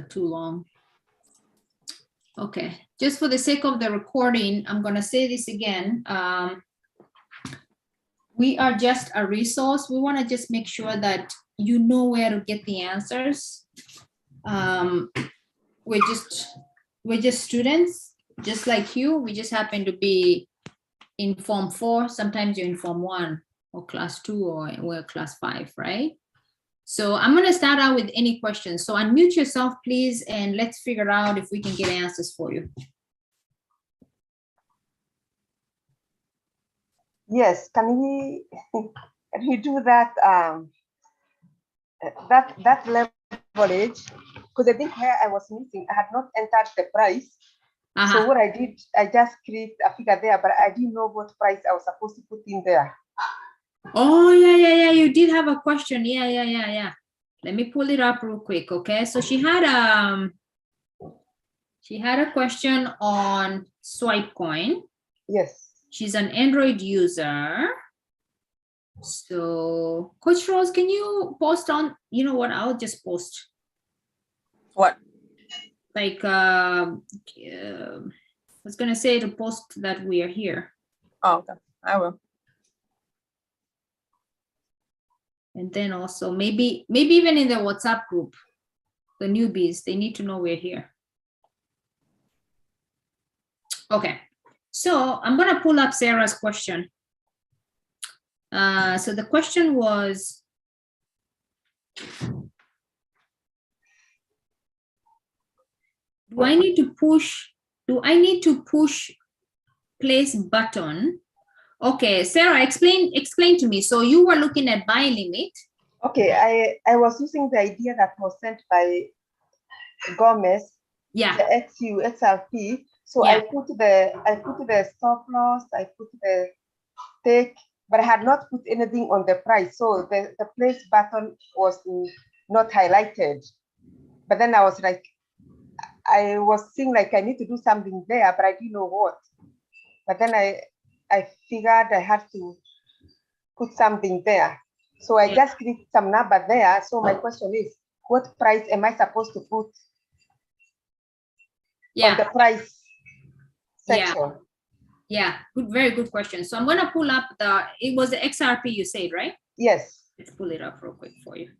too long. Okay, just for the sake of the recording, I'm gonna say this again. We are just a resource. We wanna just make sure that you know where to get the answers. We're just students, just like you. We just happen to be in Form 4. Sometimes you're in Form 1 or Class 2 or we're Class 5, right? So I'm gonna start out with any questions. So unmute yourself, please, and let's figure out if we can get answers for you. Yes, can we do that that leverage? Because I think where I was missing, I had not entered the price. So what I did, I just create a figure there, but I didn't know what price I was supposed to put in there. Oh, yeah. You did have a question. Yeah. Let me pull it up real quick, okay? So she had a question on SwipeCoin. Yes. She's an Android user. So Coach Rose, can you post on, you know what, I'll just post. What? Like, I was gonna say to post that we are here. Oh, okay. I will. And then also maybe even in the WhatsApp group, the newbies, they need to know we're here. Okay, so I'm gonna pull up Sarah's question. So the question was, do I need to push place button? Okay, Sarah, explain to me. So you were looking at buy limit. Okay, I was using the idea that was sent by Gomez. Yeah. The XU XRP. So Yeah. I put the stop loss, I put the take, but I had not put anything on the price. So the place button was not highlighted. But then I was like, I was seeing like I need to do something there, but I didn't know what. But then I figured I had to put something there. So I just clicked some number there. So my question is, what price am I supposed to put on the price section? Yeah, good, very good question. So I'm gonna pull up it was the XRP you said, right? Yes. Let's pull it up real quick for you.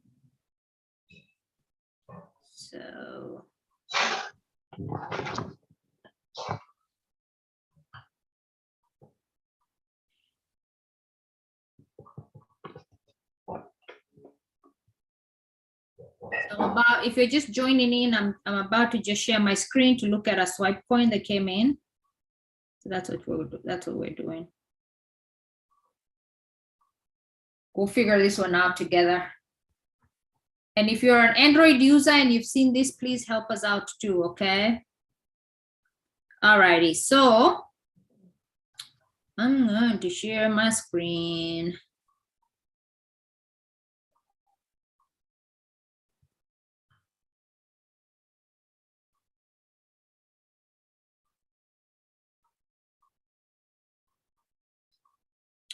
So. So if you're just joining in, I'm about to just share my screen to look at a SwipeCoin that came in. So that's what we're doing. We'll figure this one out together. And if you're an Android user and you've seen this, please help us out too, okay? Alrighty, so I'm going to share my screen.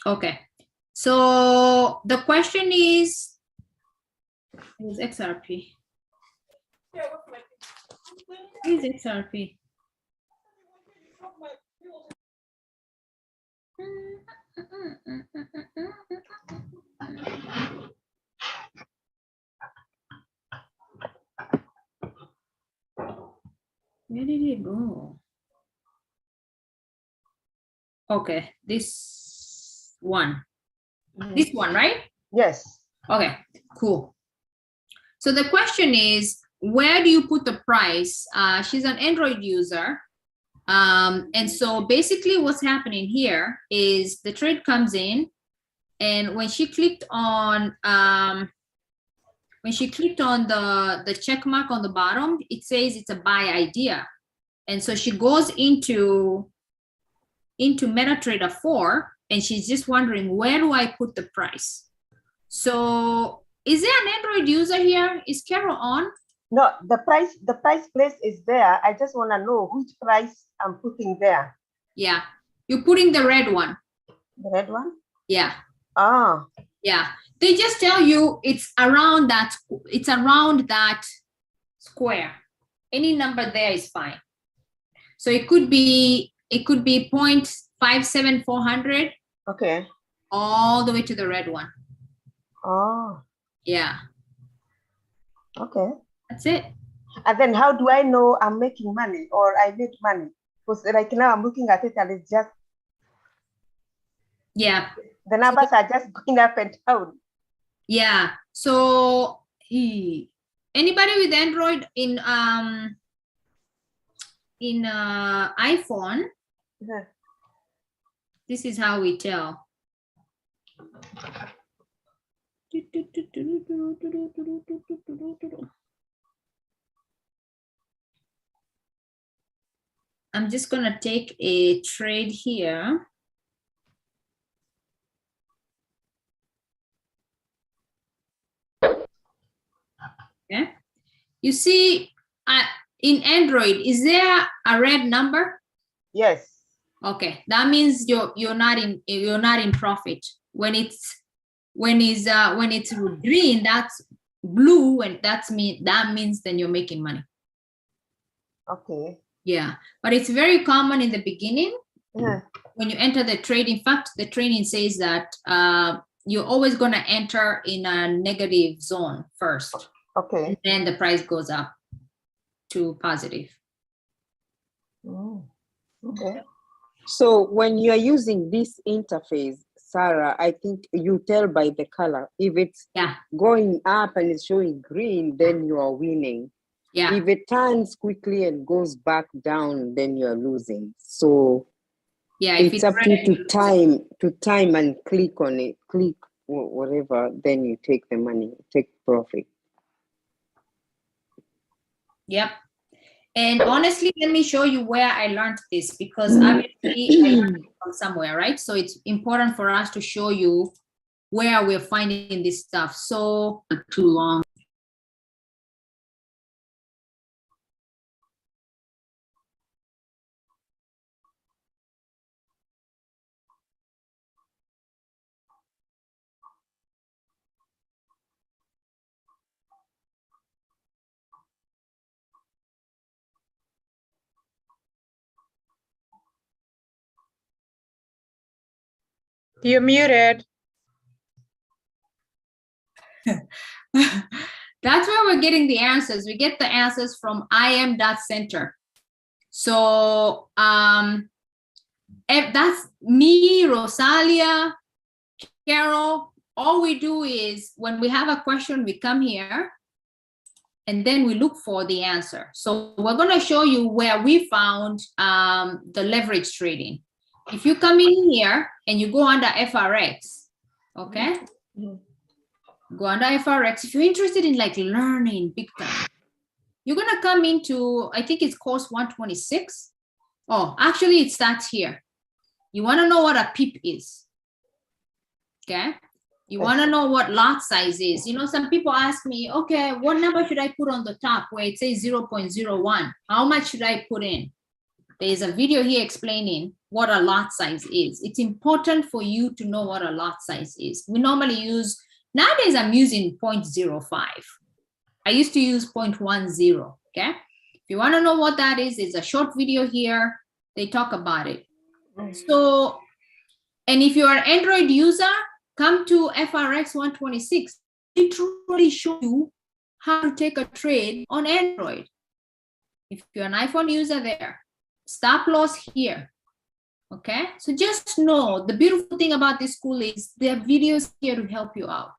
Okay, so the question is XRP. Is XRP? Where did it go? Okay, this one. This one, right? Yes. Okay, cool. So the question is, where do you put the price? She's an Android user. And so basically what's happening here is the trade comes in, and when she clicked on the check mark on the bottom, it says it's a buy idea. And so she goes into MetaTrader 4, and she's just wondering, where do I put the price? So is there an Android user here? Is Carol on? No, the price place is there. I just want to know which price I'm putting there. Yeah, you're putting the red one. The red one? Yeah. Ah. Yeah, they just tell you it's around that square. Any number there is fine. So it could be 0.57400 Okay. all the way to the red one. Oh, Yeah, okay. that's it. And then how do I know I'm making money or I need money? Because right now I'm looking at it and it's just, Yeah, the numbers are just going up and down. yeah. So anybody with Android in iPhone, Uh-huh. this is how we tell. I'm just gonna take a trade here. Okay. You see, in Android, is there a red number? Yes. Okay, that means you're not in profit. When it's green, that's blue, and that means then you're making money. Okay. Yeah, but it's very common in the beginning. Uh-huh. When you enter the trade. In fact, the training says that you're always going to enter in a negative zone first. Okay. And then the price goes up to positive. Okay. So when you are using this interface, Sarah, I think you tell by the color. If it's going up and it's showing green, then you are winning. Yeah. If it turns quickly and goes back down, then you are losing. So yeah, it's up to you to time and click on it, click whatever, then you take the money, take profit. Yep. And honestly, let me show you where I learned this, because obviously I learned it from somewhere, right? So it's important for us to show you where we're finding this stuff. So too long. You're muted. That's where we're getting the answers. We get the answers from im.center. So that's me, Rosalia, Carol. All we do is when we have a question, we come here and then we look for the answer. So we're going to show you where we found the leverage trading. If you come in here and you go under FRX, okay? Go under FRX. If you're interested in like learning big time, you're going to come into, I think it's course 126. Oh, actually it starts here. You want to know what a pip is, okay? You want to know what lot size is. You know, some people ask me, okay, what number should I put on the top where it says 0.01? How much should I put in? There's a video here explaining what a lot size is. It's important for you to know what a lot size is. We normally use, nowadays I'm using 0.05. I used to use 0.10, okay? If you want to know what that is, it's a short video here. They talk about it. So, and if you're an Android user, come to FRX 126. It literally show you how to take a trade on Android. If you're an iPhone user there, stop loss here. Okay, so just know the beautiful thing about this school is there are videos here to help you out.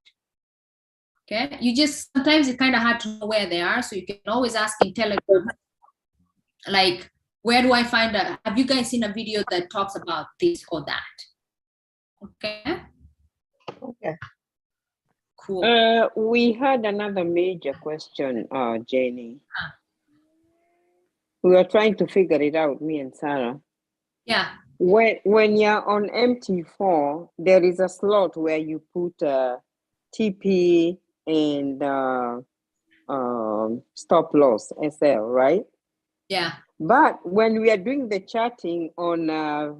Okay, you just sometimes it's kind of hard to know where they are, so you can always ask in Telegram, like, where do I find a, have you guys seen a video that talks about this or that? Okay. Okay. Cool. We had another major question, Janey. We were trying to figure it out, me and Sarah. Yeah. When you're on MT4, there is a slot where you put TP and stop loss SL, right? Yeah. But when we are doing the charting on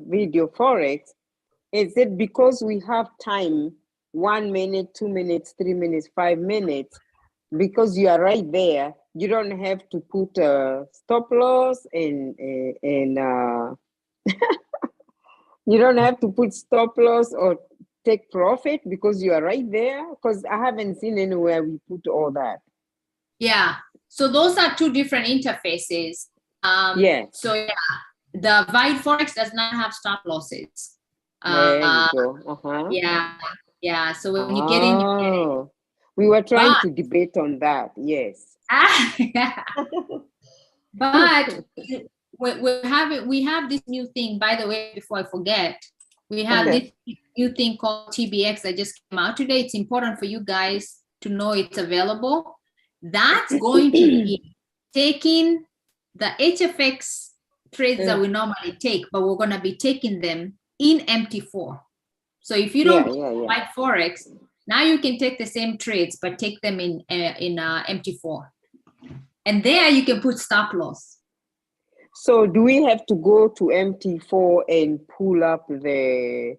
video Forex, is it because we have time, 1 minute, 2 minutes, 3 minutes, 5 minutes, because you are right there, you don't have to put a stop loss and you don't have to put stop loss or take profit because you are right there. Because I haven't seen anywhere we put all that. Yeah. So those are two different interfaces. Yeah. So yeah, the Vite Forex does not have stop losses. There you go. Yeah. So when you get in, you get in. We were trying to debate on that. Yes. But we have this new thing, by the way, before I forget, we have this new thing called TBX that just came out today. It's important for you guys to know it's available. That's going to be taking the HFX trades that we normally take, but we're going to be taking them in MT4. So if you don't like Forex, now you can take the same trades, but take them in MT4. And there you can put stop loss. So do we have to go to MT4 and pull up the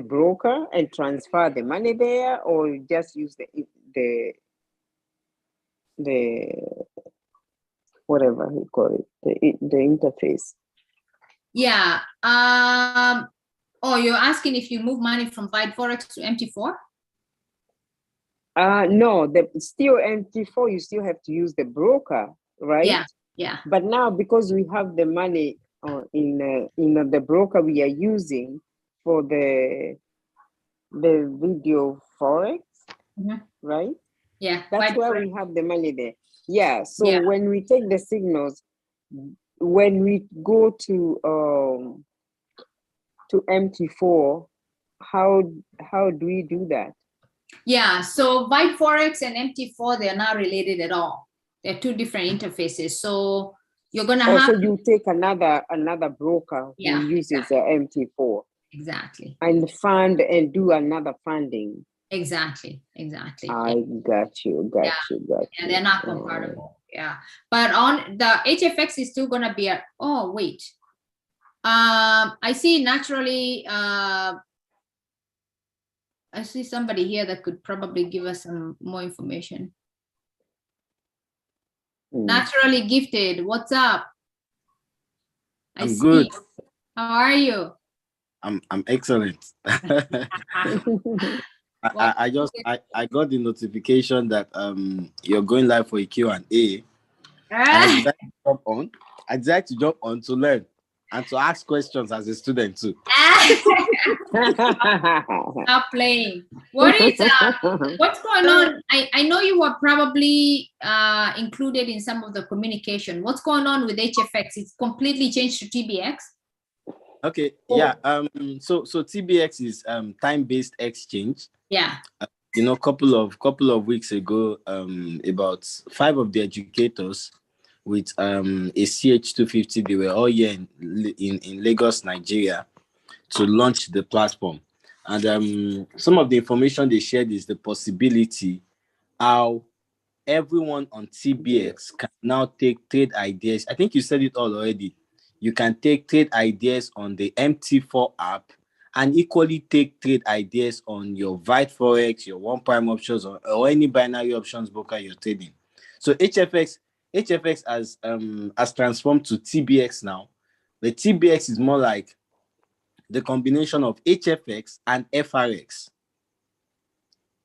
broker and transfer the money there, or just use the whatever you call it, the interface? Yeah. Oh, you're asking if you move money from Vite Forex to MT4? No, still MT4, you still have to use the broker, right? Yeah. But now because we have the money in the broker we are using for the video Forex, right? Yeah. That's where we have the money there. Yeah. So when we take the signals, when we go to MT4, how do we do that? Yeah, so Vite Forex and MT4, they're not related at all. They're two different interfaces. So you're gonna have. So you take another broker who uses MT4. Exactly. And fund and do another funding. Exactly. I got you. Yeah, they're not comparable. Yeah, but on the HFX is still gonna be a. Oh wait, I see naturally. I see somebody here that could probably give us some more information. Naturally gifted, what's up? I'm good. How are you? I'm excellent. I got the notification that you're going live for a Q&A. I decided to jump on to learn and to ask questions as a student too. Stop playing. What's going on? I know you were probably included in some of the communication. What's going on with HFX? It's completely changed to TBX. Okay. Yeah. So TBX is time-based exchange. Yeah. Couple of weeks ago, about 5 of the educators with a CH250, they were all here in Lagos, Nigeria, to launch the platform. And some of the information they shared is the possibility how everyone on TBX can now take trade ideas. I think you said it all already. You can take trade ideas on the MT4 app and equally take trade ideas on your Vite Forex, your one prime options, or any binary options broker you're trading. So HFX has transformed to TBX now. The TBX is more like the combination of HFX and FRX.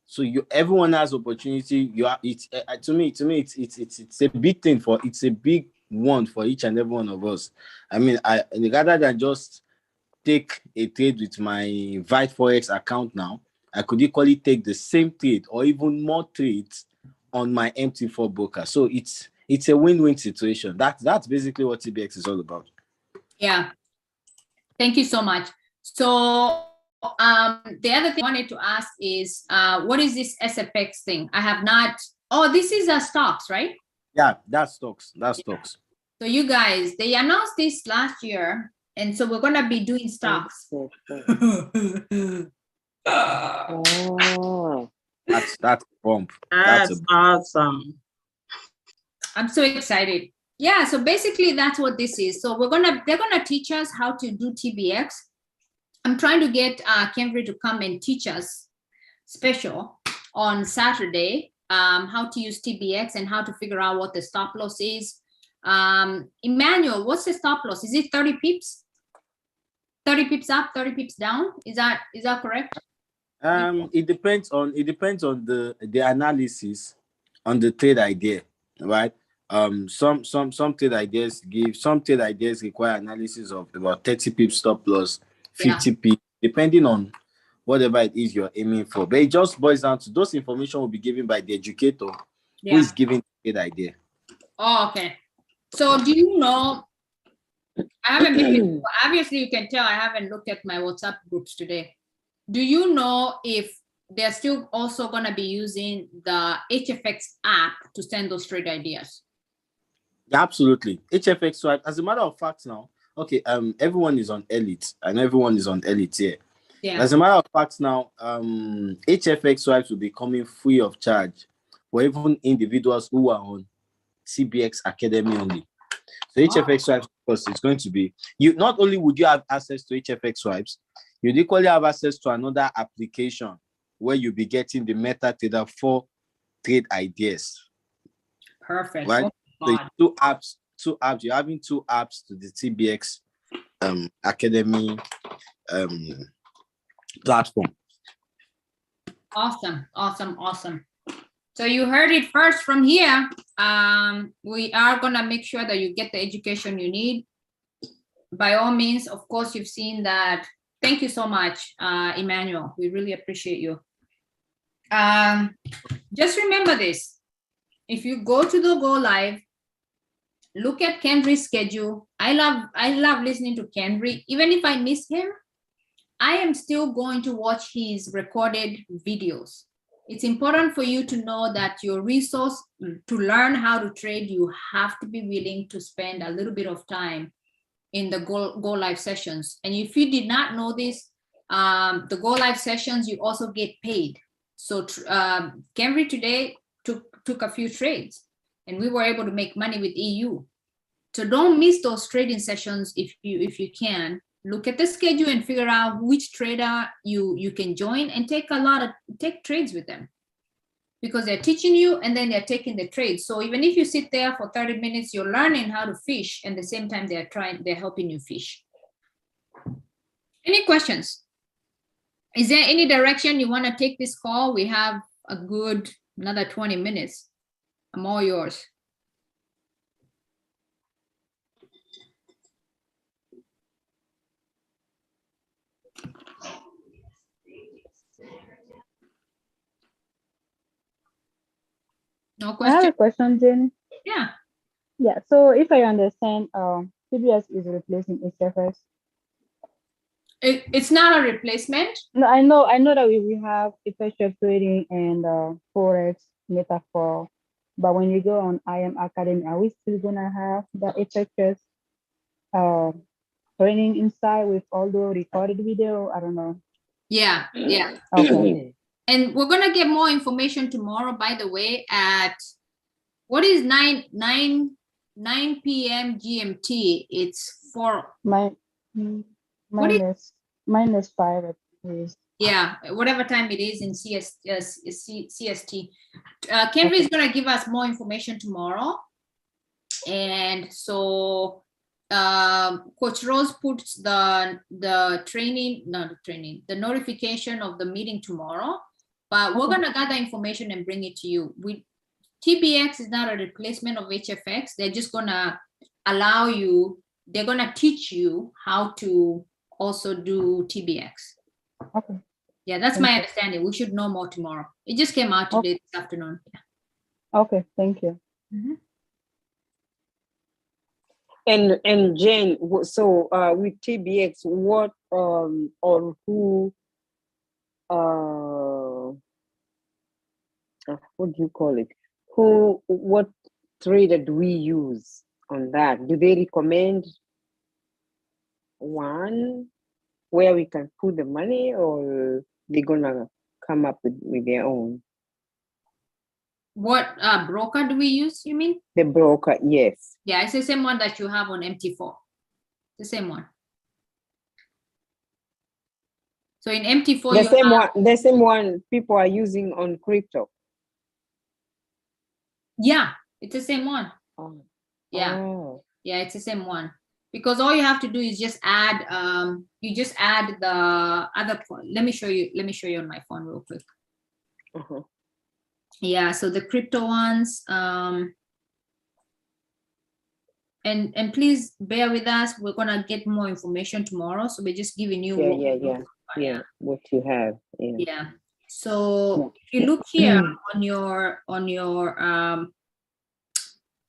So everyone has opportunity. To me it's a big thing it's a big one for each and every one of us. I mean, rather than just take a trade with my Vite Forex account now, I could equally take the same trade or even more trades on my MT4 broker. So it's a win-win situation. That's basically what TBX is all about. Yeah. Thank you so much. So the other thing I wanted to ask is what is this SFX thing? I have not. Oh, this is stocks, right? Yeah, that's stocks. So you guys, they announced this last year, and so we're gonna be doing stocks. Oh, that's a bump. That's awesome. I'm so excited. Yeah, so basically that's what this is. So they're gonna teach us how to do TBX. I'm trying to get Kenry to come and teach us special on Saturday. how to use TBX and how to figure out what the stop loss is. Emmanuel, what's the stop loss? Is it 30 pips? 30 pips up, 30 pips down? Is that correct? It depends on the analysis on the trade idea, right? Some trade ideas require analysis of about 30 pips stop loss, 50 pips, depending on whatever it is you're aiming for. But it just boils down to those information will be given by the educator who is giving the trade idea. Oh, okay. So do you know, I haven't been, obviously you can tell I haven't looked at my WhatsApp groups today. Do you know if they're still also going to be using the HFX app to send those trade ideas? Yeah, absolutely. HFX swipe, as a matter of fact now, okay, everyone is on Elite and everyone is on Elite here. Yeah. As a matter of fact now, HFX swipes will be coming free of charge for even individuals who are on CBX Academy only. So HFX swipes, of course, it's going to be, you not only would you have access to HFX swipes, you'd equally have access to another application where you'll be getting the MetaTrader 4 trade ideas. Perfect. Right? So two apps, you're having two apps to the TBX Academy platform. Awesome. So you heard it first from here. We are gonna make sure that you get the education you need. By all means, of course, you've seen that. Thank you so much, Emmanuel. We really appreciate you. Just remember this. If you go to the Go Live, look at Kendry's schedule. I love listening to Kendry. Even if I miss him, I am still going to watch his recorded videos. It's important for you to know that your resource to learn how to trade, you have to be willing to spend a little bit of time in the Go Live sessions. And if you did not know this, the Go Live sessions, you also get paid. So Kendry today took a few trades and we were able to make money with EU. So don't miss those trading sessions if you can. Look at the schedule and figure out which trader you can join and take trades with them, because they're teaching you and then they're taking the trades. So even if you sit there for 30 minutes, you're learning how to fish, and at the same time they're helping you fish. Any questions? Is there any direction you want to take this call? We have a good another 20 minutes. I'm all yours. No question? I have a question, Jenny. Yeah. Yeah, so if I understand, CBS is replacing HFS. It's not a replacement. No, I know that we have effective trading and Forex, Metaphor, but when you go on IM Academy, are we still gonna have the effective training inside with all the recorded video? I don't know. Yeah. Okay. And we're gonna get more information tomorrow, by the way, at what is 9 p.m. GMT. It's 4 minus 5 at least. Yeah, whatever time it is in CST. Kendry is gonna give us more information tomorrow, and so Coach Rose puts the notification of the meeting tomorrow, but we're gonna gather information and bring it to you. TBX is not a replacement of HFX. They're just gonna allow you, they're gonna teach you how to also do TBX. Okay. Yeah, that's my understanding. We should know more tomorrow. It just came out today this afternoon. Yeah. Okay, thank you. Mm-hmm. And Jane, so with TBX, what or who what do you call it? What trader do we use on that? Do they recommend one where we can put the money, or they're gonna come up with their own? What broker do we use, you mean? The broker, yes. Yeah, it's the same one that you have on MT4. The same one. So in MT4, the same one people are using on crypto. Yeah, it's the same one. Oh. Yeah. Oh. Yeah, it's the same one. Because all you have to do is just add, you just add the other point. Let me show you on my phone real quick. Uh-huh. Yeah, so the crypto ones, and please bear with us. We're gonna get more information tomorrow. So we're just giving you Yeah, what you have. Yeah. So if you look here on your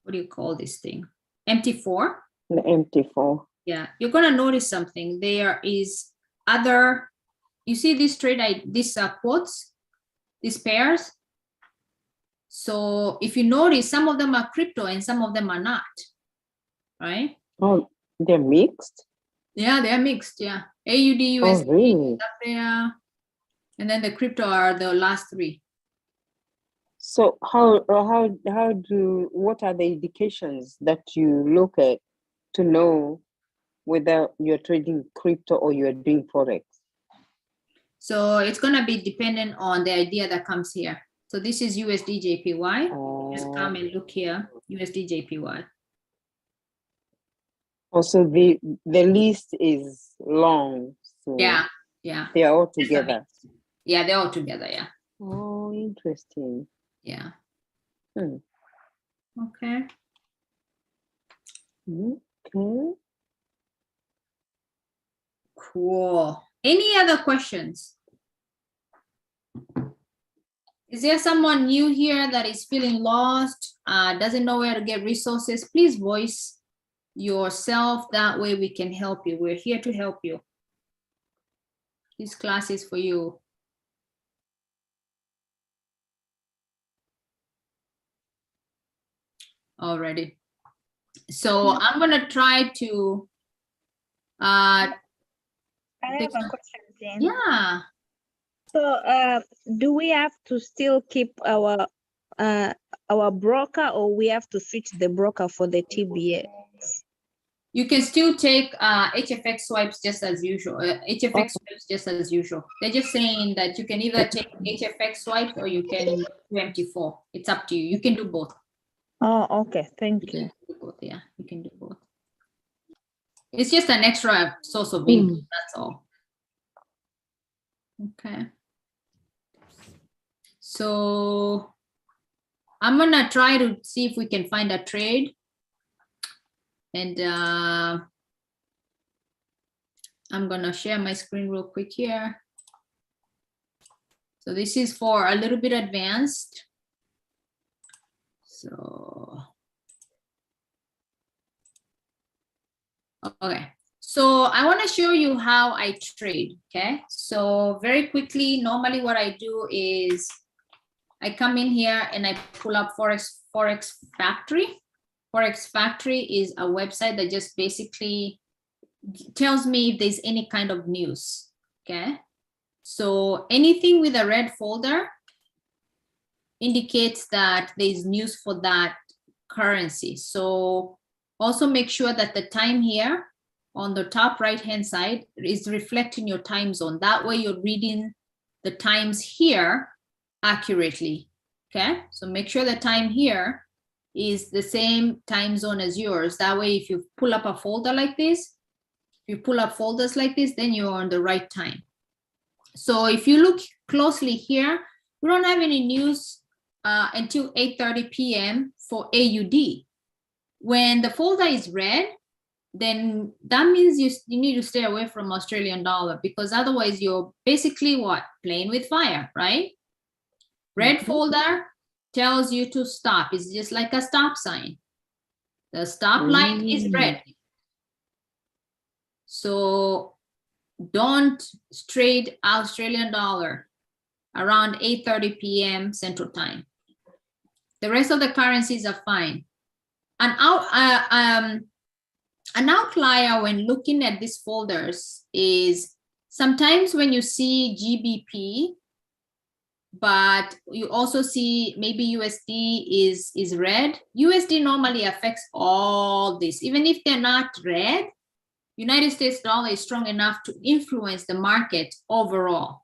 what do you call this thing? MT4. The MT4. Yeah, you're gonna notice something. There is other, you see these these quotes, these pairs. So if you notice, some of them are crypto and some of them are not, right? Oh, they're mixed? Yeah, they're mixed. Yeah, AUD, USD, really? up there, and then the crypto are the last three. So what are the indications that you look at to know whether you're trading crypto or you're doing Forex? So it's gonna be dependent on the idea that comes here. So this is USD JPY. Just come and look here, USD JPY. Also, the list is long. So yeah. They are all together. Yeah, they're all together. Yeah. Oh, interesting. Yeah. Okay. Okay. Cool. Any other questions? Is there someone new here that is feeling lost, doesn't know where to get resources? Please voice yourself. That way we can help you. We're here to help you. This class is for you. Already. So I'm gonna try to I have a question, Jane. Yeah. So do we have to still keep our broker, or we have to switch the broker for the TBA? You can still take HFX swipes just as usual. HFX swipes just as usual. They're just saying that you can either take HFX swipes or you can do MT4. It's up to you. You can do both. Oh, okay. Thank you. Both, yeah, you can do both. It's just an extra source of income. That's all. Okay. So I'm gonna try to see if we can find a trade. And I'm gonna share my screen real quick here. So this is for a little bit advanced. So, okay. So I wanna show you how I trade, okay? So very quickly, normally what I do is I come in here and I pull up Forex Factory. Forex Factory is a website that just basically tells me if there's any kind of news, okay? So anything with a red folder indicates that there's news for that currency. So also make sure that the time here on the top right-hand side is reflecting your time zone. That way you're reading the times here accurately, okay? So make sure the time here is the same time zone as yours. That way, if you pull up a folder like this, if you pull up folders like this, then you're on the right time. So if you look closely here, we don't have any news until 8:30 p.m. for AUD. When the folder is red, then that means you need to stay away from Australian dollar, because otherwise you're basically what? Playing with fire, right? Red folder tells you to stop. It's just like a stop sign. The stop light is red. So don't trade Australian dollar around 8:30 p.m. Central Time. The rest of the currencies are fine. An outlier when looking at these folders is sometimes when you see GBP, but you also see maybe USD is red. USD normally affects all this. Even if they're not red, United States dollar is strong enough to influence the market overall.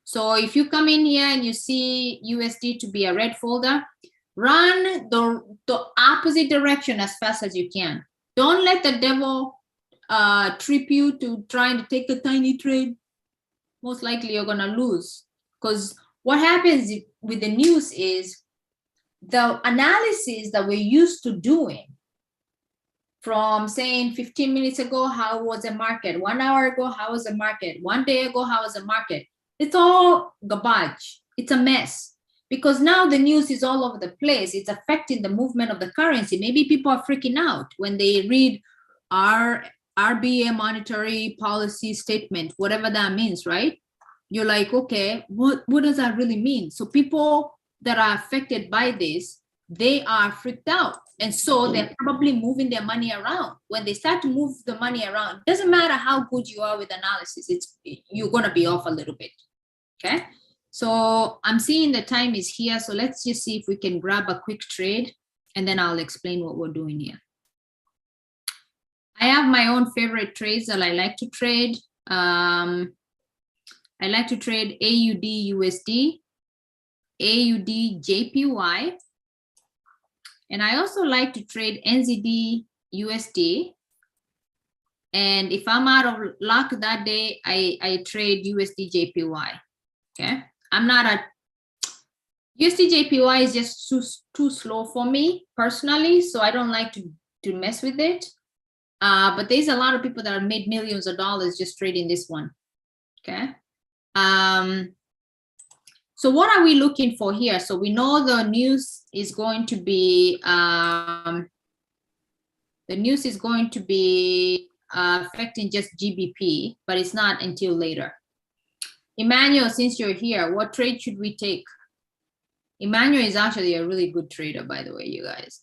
So if you come in here and you see USD to be a red folder, Run the opposite direction as fast as you can. Don't let the devil trip you to trying to take a tiny trade. Most likely you're gonna lose, because what happens with the news is the analysis that we're used to doing, from saying 15 minutes ago, how was the market? 1 hour ago, how was the market? 1 day ago, how was the market? It's all garbage. It's a mess, because now the news is all over the place. It's affecting the movement of the currency. Maybe people are freaking out when they read our RBA monetary policy statement, whatever that means, right? You're like, okay, what does that really mean? So people that are affected by this, they are freaked out. And so they're probably moving their money around. When they start to move the money around, it doesn't matter how good you are with analysis, you're gonna be off a little bit, okay? So I'm seeing the time is here. So let's just see if we can grab a quick trade, and then I'll explain what we're doing here. I have my own favorite trades that I like to trade. I like to trade AUD USD, AUD JPY, and I also like to trade NZD USD. And if I'm out of luck that day, I trade USD JPY. Okay, I'm not a USD JPY is just too slow for me personally, so I don't like to mess with it. But there's a lot of people that have made millions of dollars just trading this one. Okay. So what are we looking for here? So we know the news is going to be affecting just GBP, but it's not until later. Emmanuel, since you're here, what trade should we take? Emmanuel is actually a really good trader, by the way, you guys.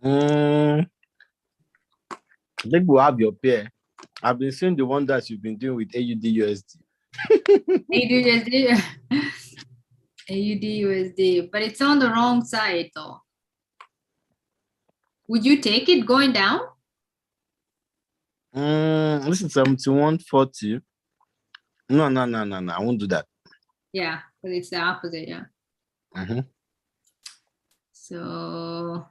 I think we'll have your pair. I've been seeing the one that you've been doing with AUD USD. AUD USD, but it's on the wrong side though. Would you take it going down? This is 71.40. No, I won't do that. Yeah, but it's the opposite, yeah. So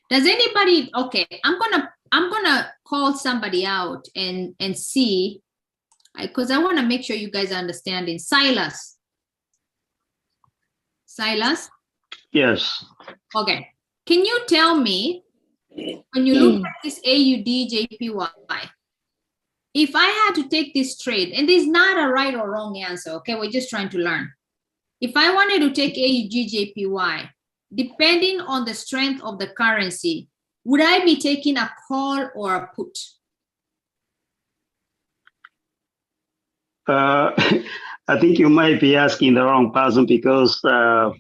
does anybody, okay, I'm gonna call somebody out and see, because I want to make sure you guys are understanding. Silas. Yes. Okay, can you tell me, when you look at this AUD JPY, if I had to take this trade, and there's not a right or wrong answer, okay, we're just trying to learn. If I wanted to take AUD JPY, depending on the strength of the currency, would I be taking a call or a put? I think you might be asking the wrong person, because I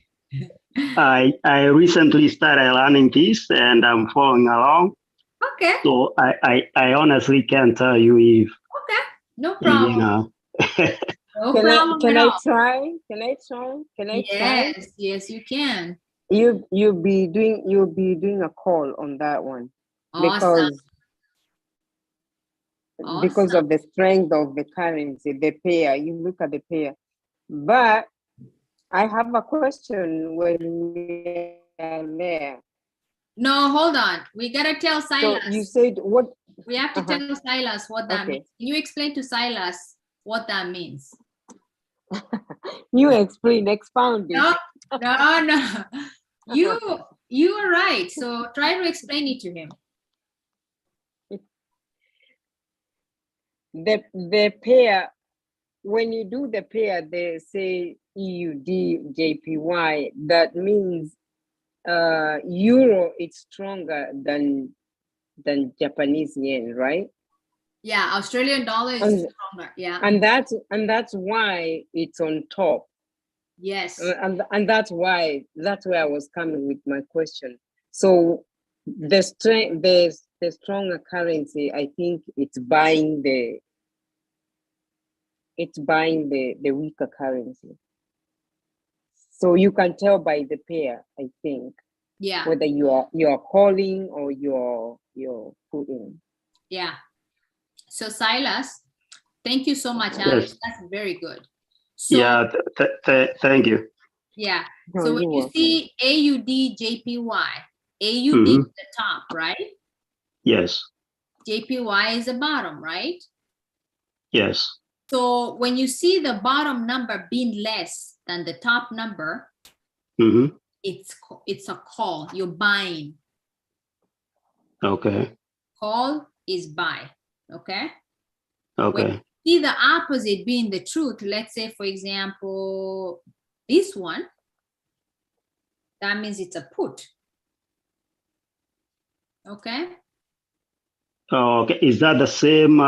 recently started learning this and I'm following along. Okay. So I honestly can't tell you if. Okay, no problem. You know. No problem. Can I try? Yes, you can. You'll be doing a call on that one. Awesome. Because of the strength of the currency, the pair. You look at the pair. But I have a question when we are there. No, hold on. We gotta tell Silas. So you said what? We have to tell Silas what that means. Can you explain to Silas what that means? You expound it. No. You are right. So try to explain it to him. The pair, when you do the pair, they say EUD JPY. That means euro is stronger than Japanese yen, right? Yeah, Australian dollar is stronger. Yeah, and that's why it's on top. Yes, and that's where I was coming with my question. So the stronger currency, I think it's buying the weaker currency. So you can tell by the pair, I think. Yeah. Whether you're calling or you're putting. Yeah. So Silas, thank you so much, Yes. Alex. That's very good. So, Yeah, thank you. yeah. No, So when you're you welcome. see AUD, JPY, AUD Mhm. is the top, right? Yes, JPY is the bottom, right? yes. So when you see the bottom number being less than the top number, Hmm. it's a call. You're buying. Okay, Call is buy. Okay. okay. See the opposite being the truth. Let's say, for example, this one, that means it's a put. Okay. Okay, is that the same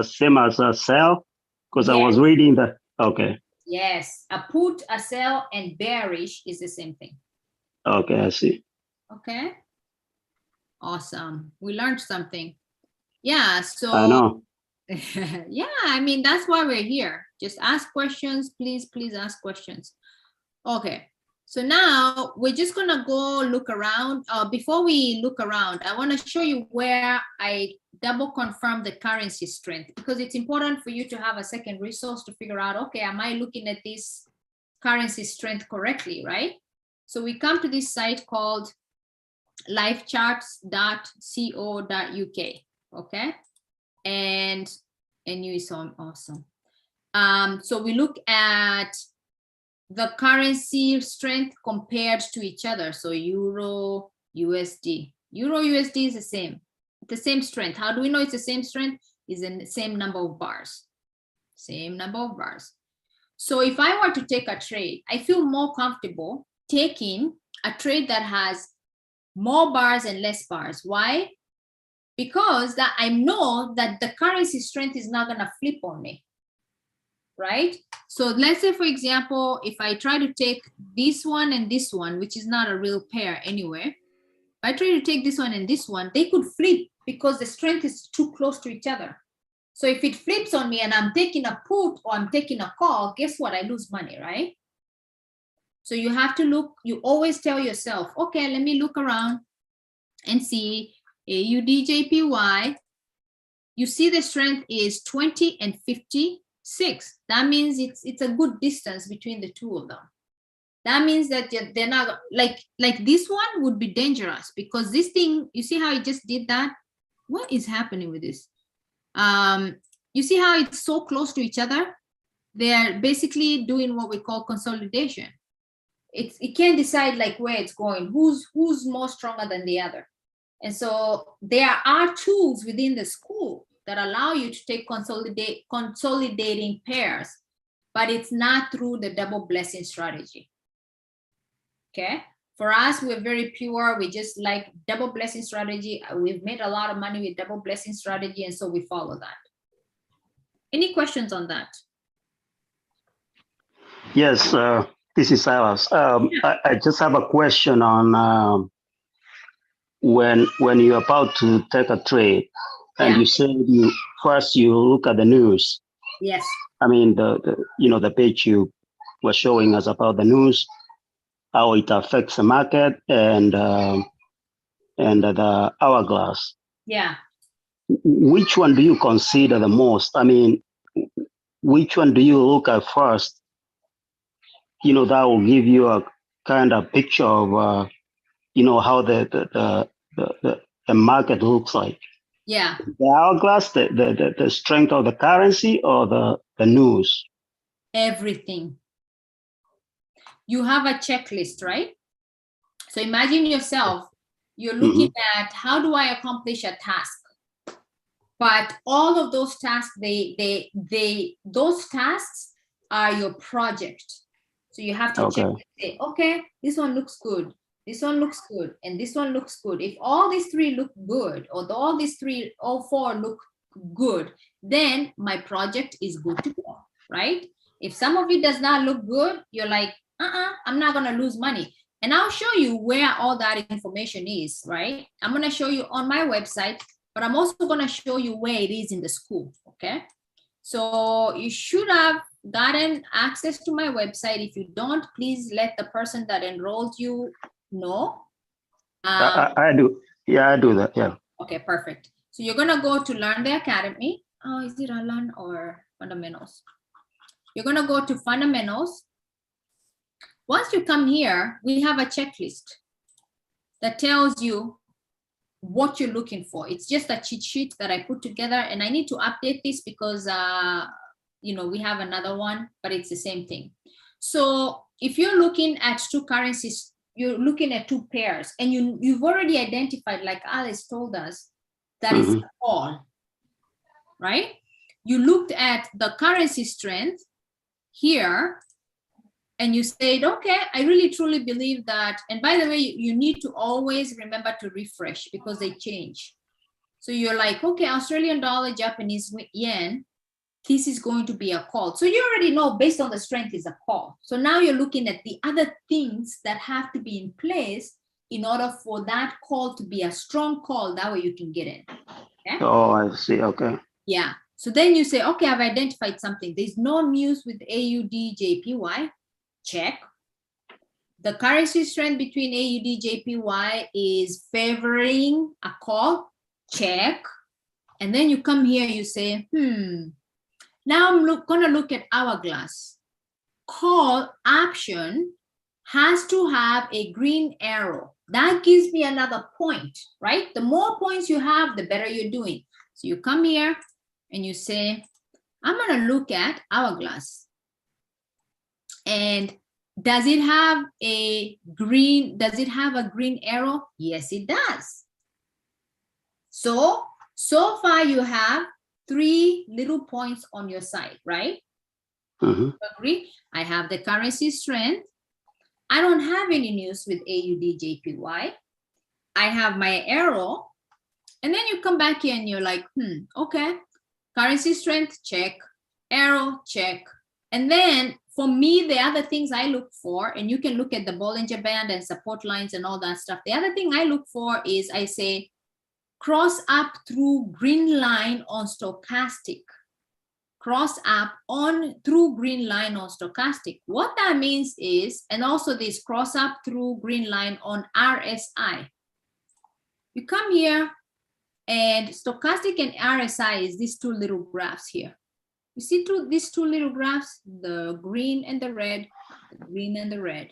same as a sell? Because I was Yes. reading that. Okay, Yes. A put, a sell, and bearish is the same thing. okay, I see. Okay. Awesome. We learned something. Yeah. So I know. yeah, I mean, that's why we're here. Just ask questions, please ask questions. Okay, so now we're just gonna go look around. Before we look around, I want to show you where I double confirm the currency strength, because it's important for you to have a second resource to figure out, okay, am I looking at this currency strength correctly, right? So we come to this site called livecharts.co.uk, okay? And you saw awesome. So we look at the currency strength compared to each other. So Euro, USD. Euro, USD is the same strength. How do we know it's the same strength? Is in the same number of bars. Same number of bars. So if I were to take a trade, I feel more comfortable taking a trade that has more bars and less bars. Why? Because that I know that the currency strength is not going to flip on me, right? So let's say, for example, if I try to take this one and this one, which is not a real pair anyway, if I try to take this one and this one, they could flip because the strength is too close to each other. So if it flips on me and I'm taking a put or I'm taking a call, guess what? I lose money, right? So you have to look, you always tell yourself, okay, let me look around and see AUDJPY. You see the strength is 20 and 56. That means it's a good distance between the two of them. That means that they're not like this one would be dangerous, because this thing, you see how it just did that? What is happening with this? You see how it's so close to each other? They're basically doing what we call consolidation. It can't decide like where it's going, who's more stronger than the other. And so there are tools within the school that allow you to take consolidating pairs, but it's not through the double blessing strategy. Okay. For us, we're very pure. We just like double blessing strategy. We've made a lot of money with double blessing strategy, and so we follow that. Any questions on that? Yes, this is Silas. I just have a question on when you're about to take a trade, and Yeah. you said you look at the news. Yes. I mean the page you were showing us about the news, how it affects the market, and the hourglass. Yeah. Which one do you consider the most? I mean, which one do you look at first? That will give you a kind of picture of how the market looks like. Yeah. The hourglass, the strength of the currency, or the news? Everything. You have a checklist, right? So imagine yourself, you're looking at how do I accomplish a task? But all of those tasks, those tasks are your project. So you have to check and say, okay, this one looks good. This one looks good. And this one looks good. If all these three look good, or all four look good, then my project is good to go, right? If some of it does not look good, you're like, I'm not going to lose money. And I'll show you where all that information is, right? I'm going to show you on my website, but I'm also going to show you where it is in the school, okay? So you should have gotten access to my website. If you don't, please let the person that enrolled you know. I do. Yeah, I do that. Yeah. Okay, perfect. So you're going to go to Learn the Academy. Oh, is it a Learn or Fundamentals? you're going to go to fundamentals. Once you come here, we have a checklist that tells you what you're looking for. It's just a cheat sheet that I put together, and I need to update this because you know, we have another one, but it's the same thing. So if you're looking at two currencies, you're looking at two pairs, and you've already identified, like Alice told us, that is a call, right? You looked at the currency strength here, and you said, okay, I really truly believe that. And by the way, you need to always remember to refresh because they change. So you're like, okay, Australian dollar, Japanese yen, this is going to be a call. So you already know based on the strength is a call. So now you're looking at the other things that have to be in place in order for that call to be a strong call. That way you can get in. Okay? Oh, I see. Okay. Yeah. So then you say, okay, I've identified something. There's no news with AUD, JPY. Check. The currency strength between AUD, JPY is favoring a call. Check. And then you come here, you say, now I'm going to look at hourglass. Call option has to have a green arrow. That gives me another point, right? The more points you have, the better you're doing. So you come here and you say, I'm going to look at hourglass. And does it have a green arrow? Yes, it does. So far you have 3 little points on your side, right? Agree? I have the currency strength. I don't have any news with AUD, JPY. I have my arrow. And then you come back here and you're like, okay. Currency strength, check. Arrow, check. And then for me, the other things I look for, and you can look at the Bollinger Band and support lines and all that stuff. The other thing I look for is I say, cross up through green line on stochastic. Cross up on through green line on stochastic. What that means is, and also this cross up through green line on RSI. You come here and stochastic and RSI is these 2 little graphs here. You see these 2 little graphs, the green and the red, the green and the red.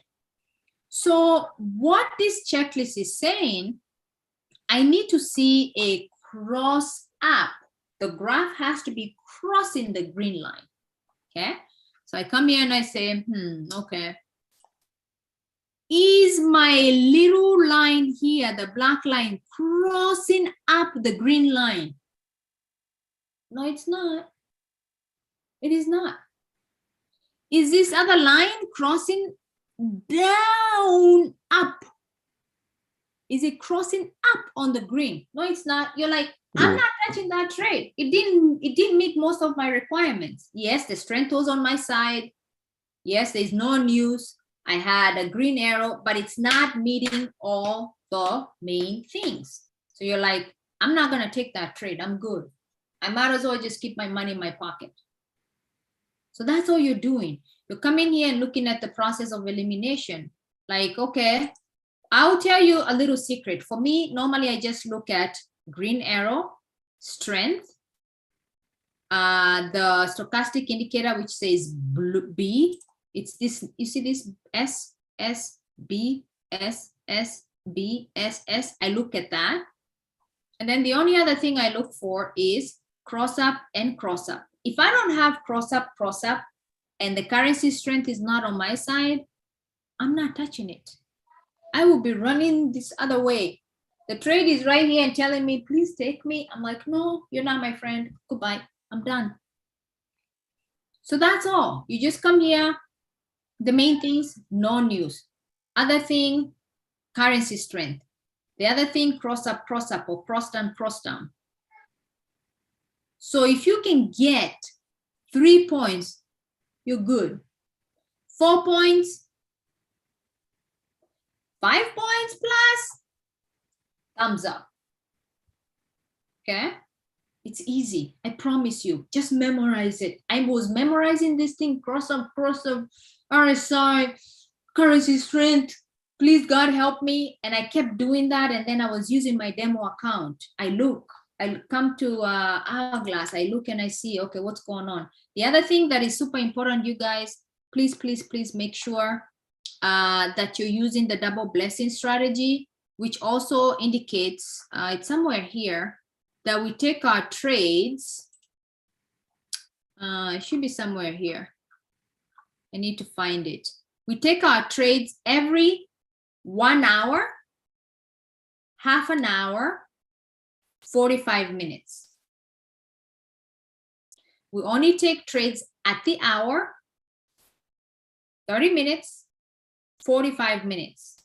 So what this checklist is saying, I need to see a cross up. The graph has to be crossing the green line, okay? So I come here and I say, okay. Is my little line here, the black line, crossing up the green line? No, it's not. It is not. Is this other line crossing down, up? Is it crossing up on the green? No, it's not. You're like, I'm not touching that trade. It didn't meet most of my requirements. Yes, the strength was on my side. Yes, there's no news. I had a green arrow, but it's not meeting all the main things. So you're like, I'm not going to take that trade. I'm good. I might as well just keep my money in my pocket. So that's all you're doing. You're coming here and looking at the process of elimination. Like, okay, I'll tell you a little secret. For me, normally I just look at green arrow, strength, the stochastic indicator, which says blue, B. It's this, you see this S, S, B, S, S, B, S, S. I look at that. And then the only other thing I look for is cross up and cross up. If I don't have cross up, and the currency strength is not on my side, I'm not touching it. I will be running this other way. The trade is right here and telling me, please take me. I'm like, no, you're not my friend. Goodbye. I'm done. So that's all. You just come here. The main things, no news. Other thing, currency strength. The other thing, cross up, or cross down. So if you can get 3 points, you're good. 4 points, 5 points plus, thumbs up. Okay? It's easy. I promise you. Just memorize it. I was memorizing this thing, cross up, RSI, currency strength. Please, God, help me. And I kept doing that. And then I was using my demo account. I look, I come to Hourglass, I look and I see, okay, what's going on? The other thing that is super important, you guys, please, please, please make sure that you're using the double blessing strategy, which also indicates, it's somewhere here, that we take our trades. It should be somewhere here. I need to find it. We take our trades every 1 hour, half an hour, 45 minutes. We only take trades at the hour, 30 minutes, 45 minutes.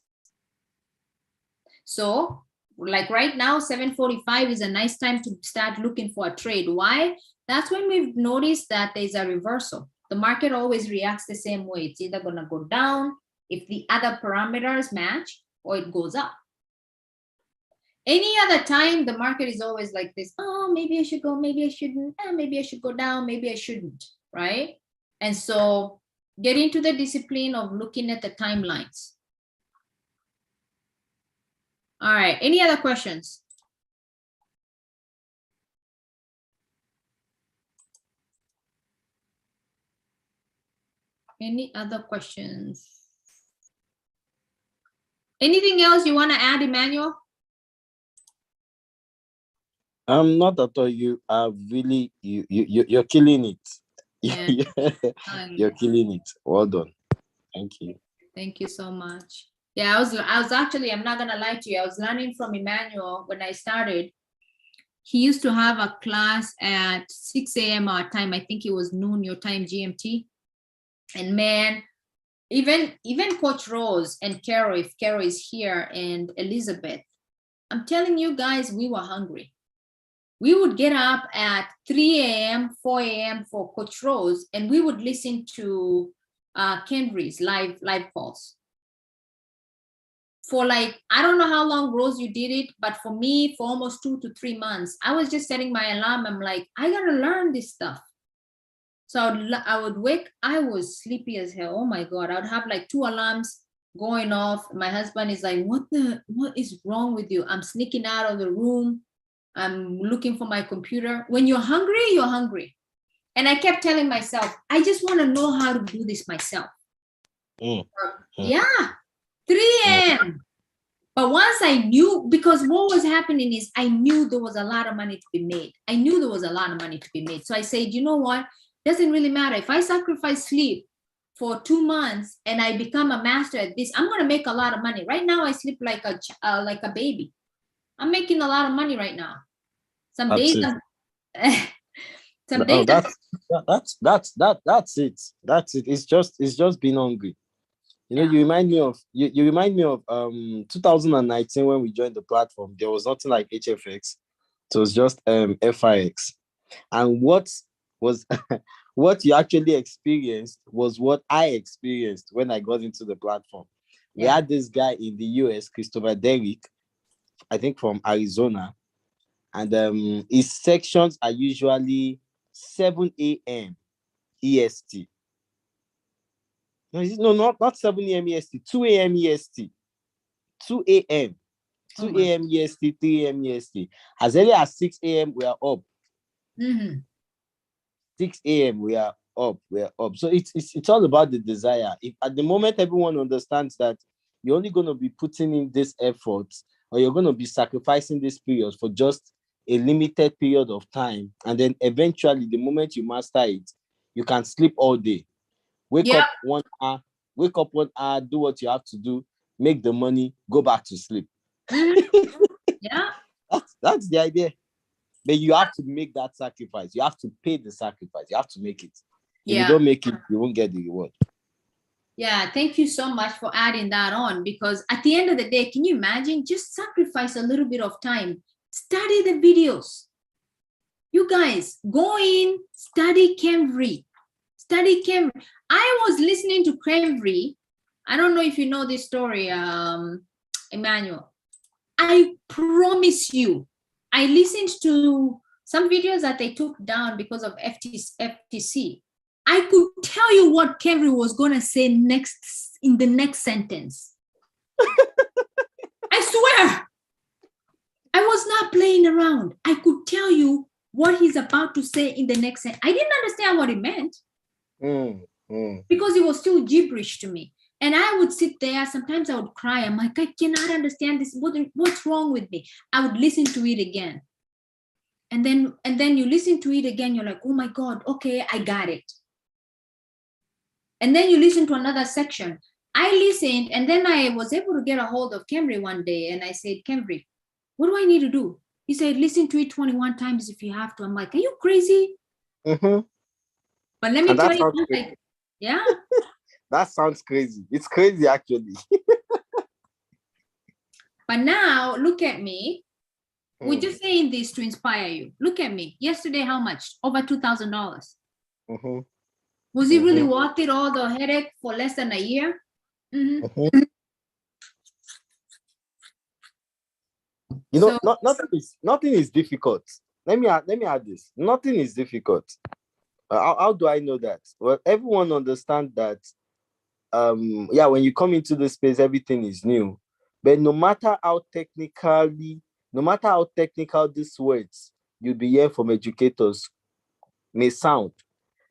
So like right now, 7:45 is a nice time to start looking for a trade. Why? That's when we've noticed that there's a reversal. The market always reacts the same way. It's either gonna go down if the other parameters match, or it goes up. Any other time, the market is always like this. Oh, maybe I should go, maybe I shouldn't. Maybe I should go down, maybe I shouldn't, right? And so get into the discipline of looking at the timelines. All right, any other questions? Any other questions? Anything else you want to add, Emmanuel? Not at all. You are really you're killing it. Yeah. You're killing it. Well done. Thank you. Thank you so much. Yeah, I was actually, I'm not gonna lie to you, I was learning from Emmanuel when I started. He used to have a class at 6 a.m. our time. I think it was noon your time, GMT. And man, even Coach Rose and Carol, if Carol is here, and Elizabeth, I'm telling you guys, we were hungry. We would get up at 3 a.m., 4 a.m. for Coach Rose, and we would listen to Kendry's live calls. For like, I don't know how long, Rose, you did it, but for me, for almost 2 to 3 months, I was just setting my alarm. I'm like, I gotta learn this stuff. So I would wake, I was sleepy as hell. Oh my God, I would have like 2 alarms going off. My husband is like, what is wrong with you? I'm sneaking out of the room. I'm looking for my computer. When you're hungry, you're hungry. And I kept telling myself, I just want to know how to do this myself. Yeah, 3 a.m. But once I knew, because what was happening is I knew there was a lot of money to be made. I knew there was a lot of money to be made. So I said, you know what? Doesn't really matter. If I sacrifice sleep for 2 months and I become a master at this, I'm going to make a lot of money. Right now, I sleep like a baby. I'm making a lot of money right now. Some days, some days. That's it. That's it. It's just being hungry. You know, you remind me of 2019 when we joined the platform. There was nothing like HFX. It was just FIX. And what was what you actually experienced was what I experienced when I got into the platform. We had this guy in the US, Christopher Derrick, I think from Arizona, and his sections are usually 7 a.m. EST. No, not 7 a.m. EST, 2 a.m. EST. 2 a.m. 2 a.m. EST, 3 a.m. EST. As early as 6 a.m. we are up. 6 a.m. we are up. So it's all about the desire. If at the moment everyone understands that you're only going to be putting in this effort, or you're going to be sacrificing this period for just a limited period of time, and then eventually the moment you master it, you can sleep all day. Wake up 1 hour, do what you have to do, make the money, go back to sleep. Yeah. That's the idea. But you have to make that sacrifice. You have to pay the sacrifice. You have to make it. If you don't make it, you won't get the reward. Yeah, thank you so much for adding that on, because at the end of the day, can you imagine? Just sacrifice a little bit of time. Study the videos. You guys, go in, study Cambry. Study Cambry. I was listening to Cambry. I don't know if you know this story, Emmanuel. I promise you, I listened to some videos that they took down because of FTC. I could tell you what Cambry was going to say next in the next sentence. I swear. I was stop playing around. I could tell you what he's about to say in the next sentence. I didn't understand what he meant because it was still gibberish to me. And I would sit there. Sometimes I would cry. I'm like, I cannot understand this. What's wrong with me? I would listen to it again. And then you listen to it again. You're like, oh my God, okay, I got it. And then you listen to another section. I listened, and then I was able to get a hold of Camry one day. And I said, Camry, what do I need to do? He said, listen to it 21 times if you have to. I'm like, are you crazy? But let me tell you, like, yeah. That sounds crazy. It's crazy, actually. But now, look at me. We're just saying this to inspire you. Look at me. Yesterday, how much? Over $2,000. Was it really worth it, all the headache for less than a year? You know, nothing is difficult. Let me add this. Nothing is difficult. How do I know that? Well, everyone understands that. Yeah, when you come into the space, everything is new. But no matter how technical these words you'll be hearing from educators may sound,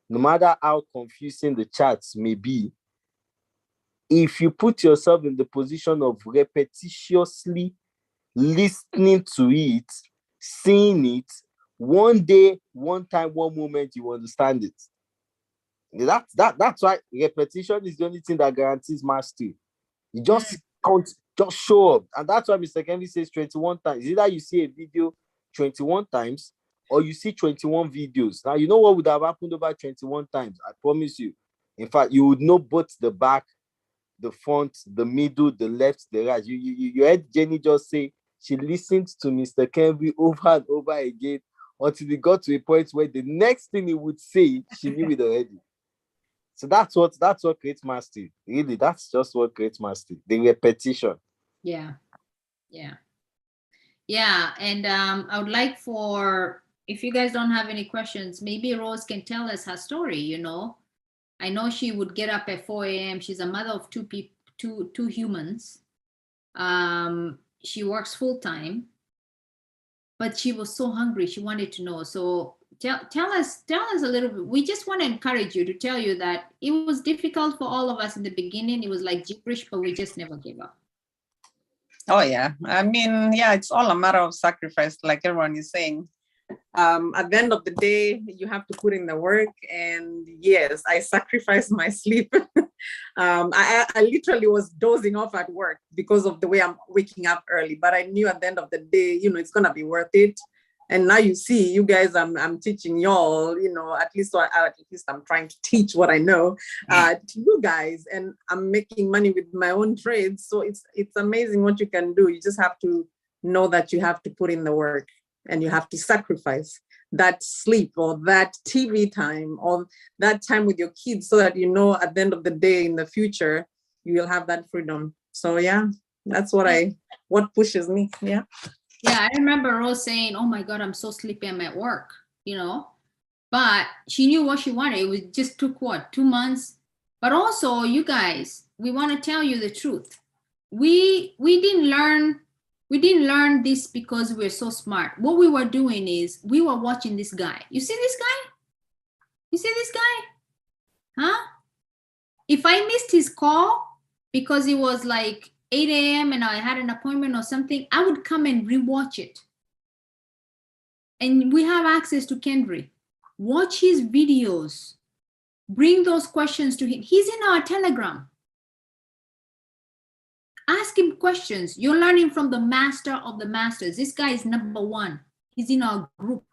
no matter how confusing the charts may be, if you put yourself in the position of repetitiously listening to it, seeing it, one day, one time, one moment, you understand it. That's why repetition is the only thing that guarantees mastery. You just can't just show up. And that's why Mr. Kennedy says 21 times. Either you see a video 21 times or you see 21 videos. Now, you know what would have happened over 21 times? I promise you. In fact, you would know both the back, the front, the middle, the left, the right. You heard Jenny just say she listened to Mr. Kennedy over and over again until he got to a point where the next thing he would say, she knew it already. So that's what creates mastery. Really, that's just what creates mastery. The repetition. Yeah. And I would like for, if you guys don't have any questions, maybe Rose can tell us her story. You know, I know she would get up at 4 a.m. She's a mother of two humans. She works full time, but she was so hungry. She wanted to know. So tell us a little bit. We just want to encourage you, to tell you that it was difficult for all of us in the beginning. It was like gibberish, but we just never gave up. Oh yeah, I mean, yeah, it's all a matter of sacrifice, like everyone is saying. At the end of the day, you have to put in the work, and yes, I sacrificed my sleep. I literally was dozing off at work because of the way I'm waking up early, but I knew at the end of the day, you know, it's gonna be worth it. And now you see, you guys, I'm teaching y'all, you know, at least I'm trying to teach what I know to you guys, and I'm making money with my own trades. So it's amazing what you can do. You just have to know that you have to put in the work, and you have to sacrifice that sleep or that TV time or that time with your kids, so that, you know, at the end of the day, in the future, you will have that freedom. So yeah, that's what pushes me. Yeah. Yeah, I remember Rose saying, oh my God, I'm so sleepy, I'm at work, you know, but she knew what she wanted. It was just took 2 months. But also, you guys, we want to tell you the truth. We didn't learn this because we're so smart. What we were doing is we were watching this guy. You see this guy? You see this guy? Huh? If I missed his call because it was like 8 a.m. and I had an appointment or something, I would come and rewatch it. And we have access to Kendry. Watch his videos. Bring those questions to him. He's in our Telegram. Ask him questions. You're learning from the master of the masters. This guy is number one. He's in our group.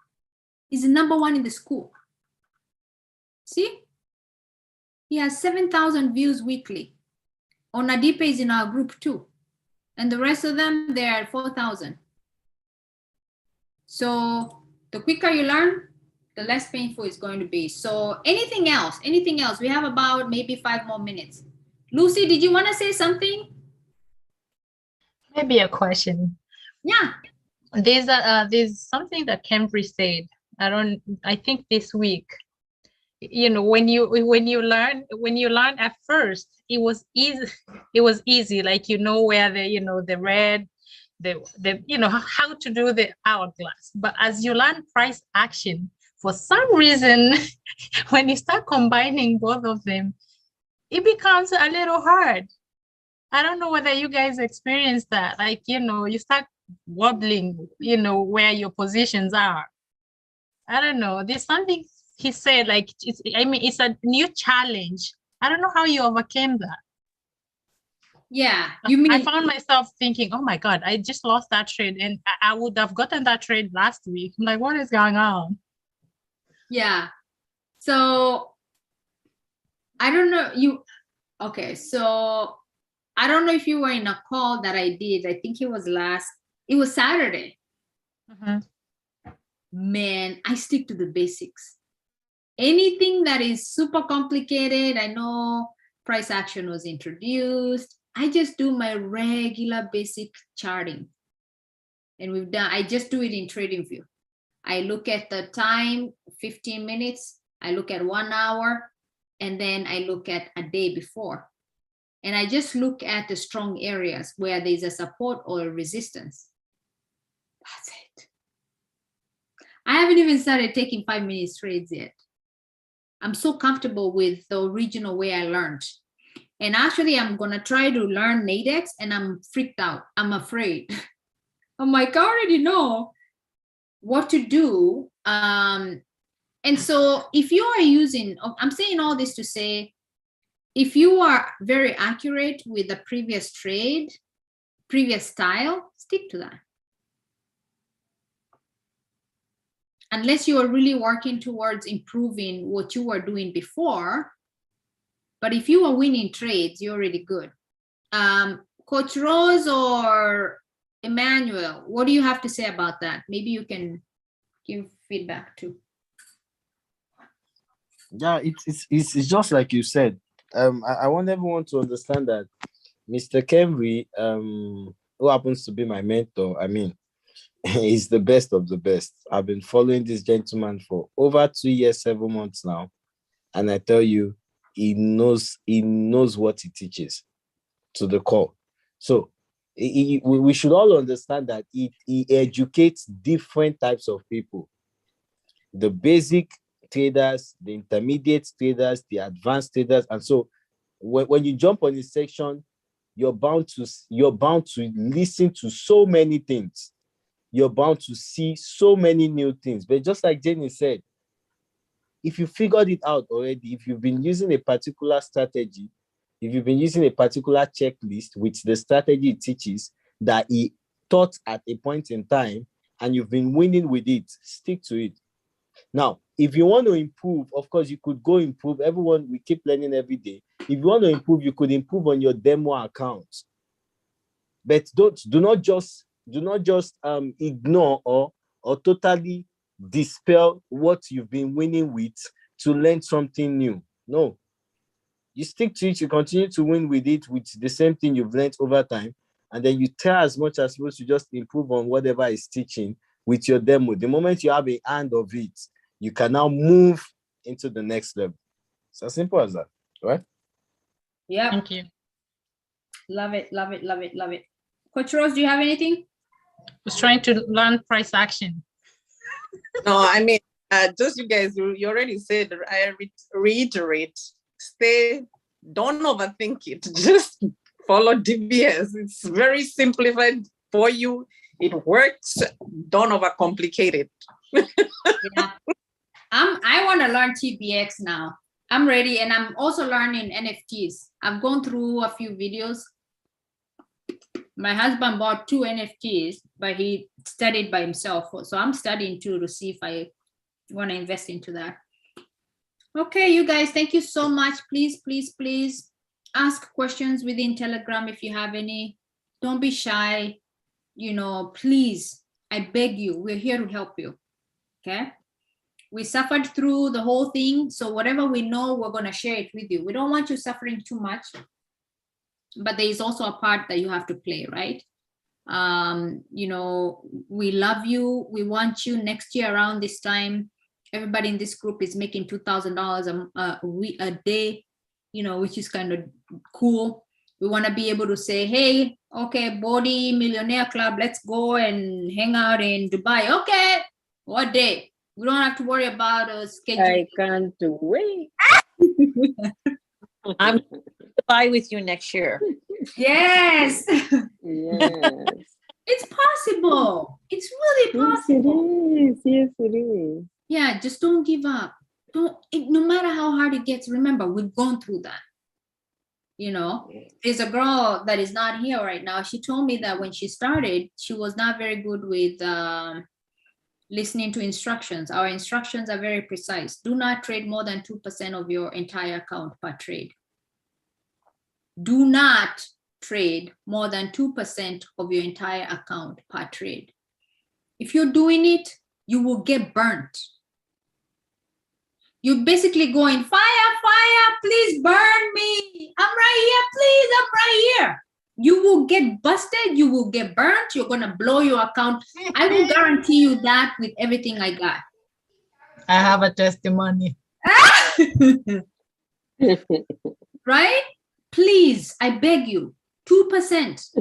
He's the number one in the school. See? He has 7,000 views weekly. Onadipe is in our group too. And the rest of them, they're at 4,000. So the quicker you learn, the less painful it's going to be. So anything else? We have about maybe 5 more minutes. Lucy, did you want to say something? Maybe a question. Yeah. There's something that Cambry said. I think this week, you know, when you learn at first, it was easy, like, you know, where the red, how to do the hourglass. But as you learn price action, for some reason, when you start combining both of them, it becomes a little hard. I don't know whether you guys experience that. Like, you start wobbling, where your positions are. I don't know. There's something he said, like, it's a new challenge. I don't know how you overcame that. Yeah, you mean I found myself thinking, oh my God, I just lost that trade and I would have gotten that trade last week. I'm like, what is going on? yeah. So I don't know okay, so I don't know if you were in a call that I did. I think it was Saturday. Mhm. Man, I stick to the basics. Anything that is super complicated, I know price action was introduced. I just do my regular basic charting. And I just do it in TradingView. I look at the time, 15 minutes, I look at 1 hour, and then I look at a day before. And I just look at the strong areas where there's a support or a resistance. That's it. I haven't even started taking 5 minutes trades yet. I'm so comfortable with the original way I learned. And actually, I'm going to try to learn Nadex, and I'm freaked out. I'm afraid. I'm like, I already know what to do. And so if you are using, I'm saying all this to say, if you are very accurate with the previous trade, previous style, stick to that. Unless you are really working towards improving what you were doing before. But if you are winning trades, you're already good. Coach Rose or Emmanuel, what do you have to say about that? Maybe you can give feedback too. Yeah, it's just like you said. I want everyone to understand that Mr. Kenry, who happens to be my mentor, he's the best of the best. I've been following this gentleman for over 2 years, 7 months now. And I tell you, he knows what he teaches to the core. So we should all understand that he educates different types of people. The basic traders, the intermediate traders, the advanced traders. And so when you jump on this section, you're bound to listen to so many things. You're bound to see so many new things. But just like Janey said, if you figured it out already, if you've been using a particular strategy, if you've been using a particular checklist with the strategy it teaches that he taught at a point in time, and you've been winning with it, stick to it. Now, if you want to improve, of course, you could go improve. Everyone, we keep learning every day. If you want to improve, you could improve on your demo account. But do not just ignore or totally dispel what you've been winning with to learn something new. No, you stick to it, you continue to win with it, with the same thing you've learned over time, and then you try as much as possible to just improve on whatever is teaching with your demo. The moment you have a hand of it, you can now move into the next level. It's as simple as that, right? Yeah. Thank you. Love it, love it, love it, love it. Coach Rose, do you have anything? I was trying to learn price action. No, just you guys, you already said, I reiterate, don't overthink it. Just follow DBS. It's very simplified for you. It works. Don't overcomplicate it. Yeah. I want to learn TBX now. I'm ready, and I'm also learning NFTs. I've gone through a few videos. My husband bought 2 NFTs, but he studied by himself. So I'm studying too to see if I want to invest into that. Okay, you guys, thank you so much. Please, please, please ask questions within Telegram if you have any. Don't be shy. Please, I beg you, we're here to help you. Okay? We suffered through the whole thing. So whatever we know, we're going to share it with you. We don't want you suffering too much. But there is also a part that you have to play, right? We love you. We want you next year around this time. Everybody in this group is making $2,000 a day, which is kind of cool. We want to be able to say, hey, okay, Bode Millionaire Club, let's go and hang out in Dubai. Okay, what day? We don't have to worry about a schedule. I can't wait. I'm Dubai with you next year. Yes. Yes. It's possible. It's really Yes, possible. it is. Yes, it is. Yeah, just don't give up. No matter how hard it gets, remember, we've gone through that. You know, there's a girl that is not here right now. She told me that when she started, she was not very good with listening to instructions. Our instructions are very precise. Do not trade more than 2% of your entire account per trade. Do not trade more than 2% of your entire account per trade. If you're doing it, you will get burnt. You're basically going, fire, fire, please burn me. I'm right here, please, I'm right here. You will get busted, you will get burnt, you're gonna blow your account. I will guarantee you that with everything I got. I have a testimony. Right? Please, I beg you, 2%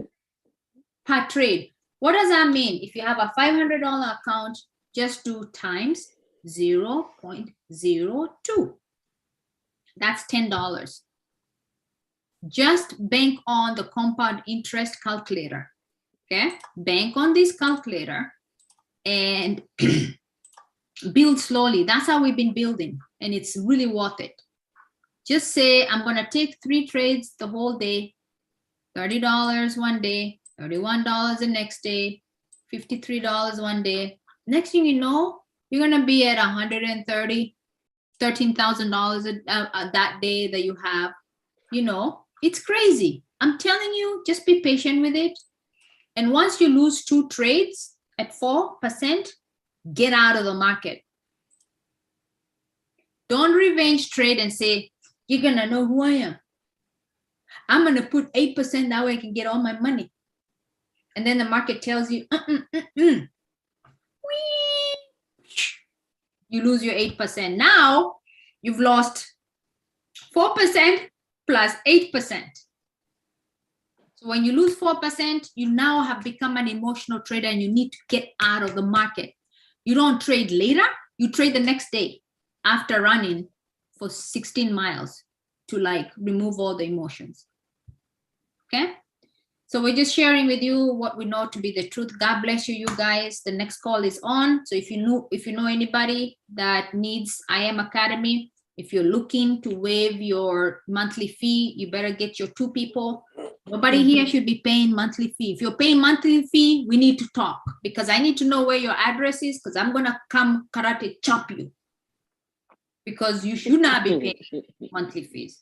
per trade. What does that mean? If you have a $500 account, just do times 0.02. That's $10. Just bank on the compound interest calculator. Okay, bank on this calculator and build slowly. That's how we've been building, and it's really worth it. Just say, I'm going to take 3 trades the whole day, $30 one day, $31 the next day, $53 one day. Next thing you know, you're going to be at $130, $13,000 that day that you have. You know, it's crazy. I'm telling you, just be patient with it. And once you lose 2 trades at 4%, get out of the market. Don't revenge trade and say, you're going to know who I am. I'm going to put 8% that way I can get all my money. And then the market tells you, you lose your 8%. Now you've lost 4% plus 8%. So when you lose 4%, you now have become an emotional trader and you need to get out of the market. You don't trade later, you trade the next day after running for 16 miles to like remove all the emotions. Okay? So we're just sharing with you what we know to be the truth. God bless you, you guys. The next call is on. So if you know anybody that needs IM Academy, if you're looking to waive your monthly fee, you better get your 2 people. Nobody here should be paying monthly fee. If you're paying monthly fee, we need to talk because I need to know where your address is because I'm gonna come karate chop you because you should not be paying monthly fees.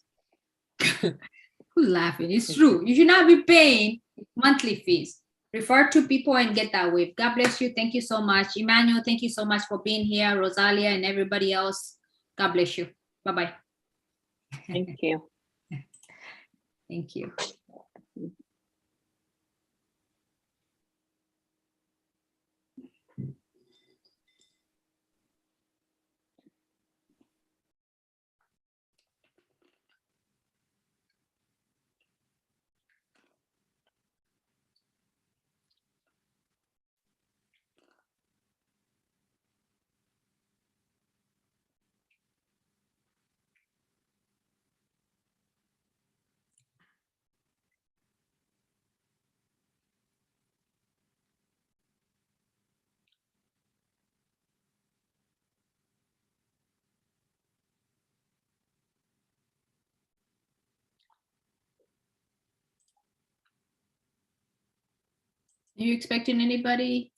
Who's laughing? It's true. You should not be paying monthly fees. Refer to people and get that wave. God bless you. Thank you so much. Emmanuel, thank you so much for being here. Rosalia and everybody else. God bless you. Bye-bye. Thank you. Thank you. Are you expecting anybody